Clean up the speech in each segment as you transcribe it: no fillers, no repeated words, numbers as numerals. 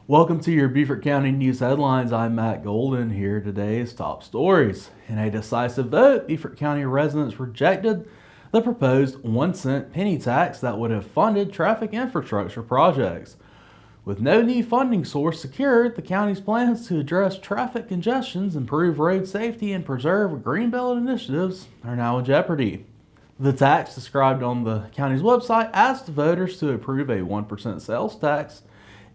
Welcome to your Beaufort County News Headlines. I'm Matt Golden. Here today's top stories. In a decisive vote, Beaufort County residents rejected the proposed 1-cent penny tax that would have funded traffic infrastructure projects. With no new funding source secured, the county's plans to address traffic congestions, improve road safety, and preserve greenbelt initiatives are now in jeopardy. The tax, described on the county's website, asked voters to approve a 1% sales tax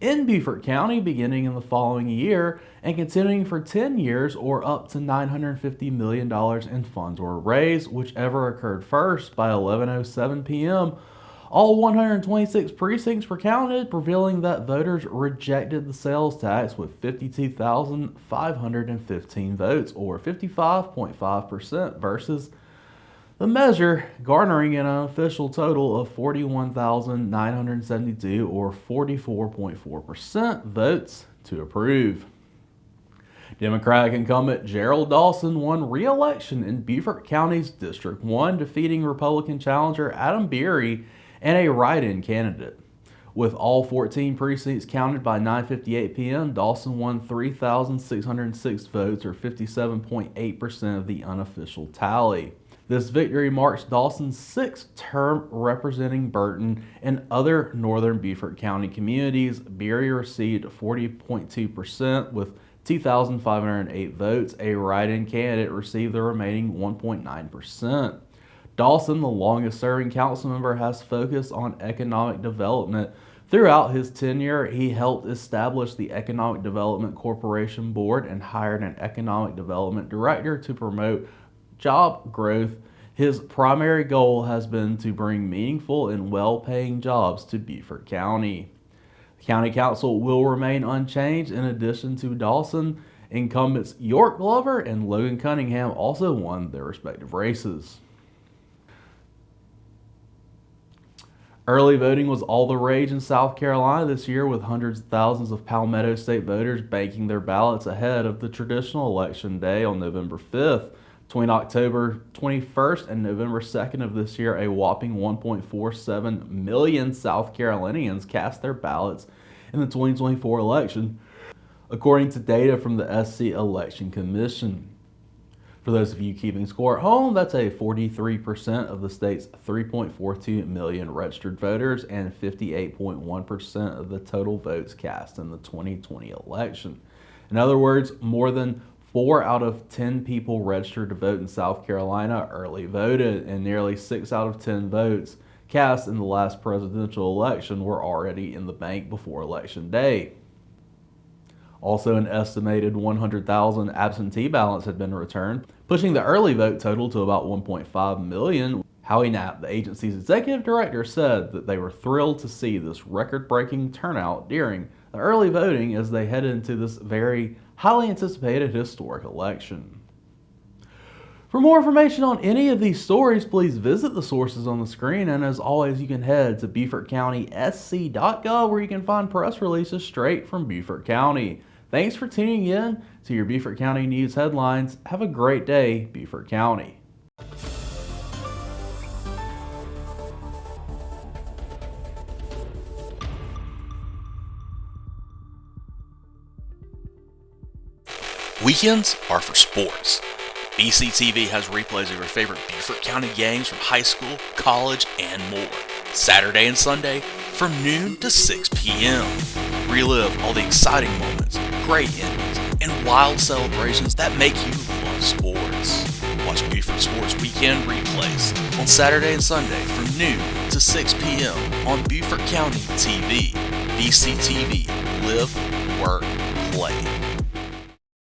in Beaufort County beginning in the following year and continuing for 10 years, or up to $950 million in funds were raised, whichever occurred first. By 11:07 p.m., all 126 precincts were counted, revealing that voters rejected the sales tax with 52,515 votes, or 55.5%, versus the measure garnering an unofficial total of 41,972, or 44.4% votes to approve. Democratic incumbent Gerald Dawson won re-election in Beaufort County's District 1, defeating Republican challenger Adam Beery and a write-in candidate. With all 14 precincts counted by 9:58 p.m., Dawson won 3,606 votes, or 57.8% of the unofficial tally. This victory marks Dawson's sixth term representing Burton and other northern Beaufort County communities. Beery received 40.2% with 2,508 votes. A write-in candidate received the remaining 1.9%. Dawson, the longest-serving council member, has focused on economic development. Throughout his tenure, he helped establish the Economic Development Corporation Board and hired an economic development director to promote job growth. His primary goal has been to bring meaningful and well-paying jobs to Beaufort County. The County Council will remain unchanged. In addition to Dawson, incumbents York Glover and Logan Cunningham also won their respective races. Early voting was all the rage in South Carolina this year, with hundreds of thousands of Palmetto State voters banking their ballots ahead of the traditional election day on November 5th. Between October 21st and November 2nd of this year, a whopping 1.47 million South Carolinians cast their ballots in the 2024 election, according to data from the SC Election Commission. For those of you keeping score at home, that's a 43% of the state's 3.42 million registered voters and 58.1% of the total votes cast in the 2020 election. In other words, more than 4 out of 10 people registered to vote in South Carolina early voted, and nearly 6 out of 10 votes cast in the last presidential election were already in the bank before Election Day. Also, an estimated 100,000 absentee ballots had been returned, pushing the early vote total to about 1.5 million. Howie Knapp, the agency's executive director, said that they were thrilled to see this record-breaking turnout during the early voting as they headed into this very highly anticipated historic election. For more information on any of these stories, please visit the sources on the screen, and as always, you can head to BeaufortCountySC.gov, where you can find press releases straight from Beaufort County. Thanks for tuning in to your Beaufort County News Headlines. Have a great day, Beaufort County. Weekends are for sports. BCTV has replays of your favorite Beaufort County games from high school, college, and more. Saturday and Sunday from noon to 6 p.m. Relive all the exciting moments, great endings, and wild celebrations that make you love sports. Watch Beaufort Sports Weekend replays on Saturday and Sunday from noon to 6 p.m. on Beaufort County TV. BCTV. Live, work, play.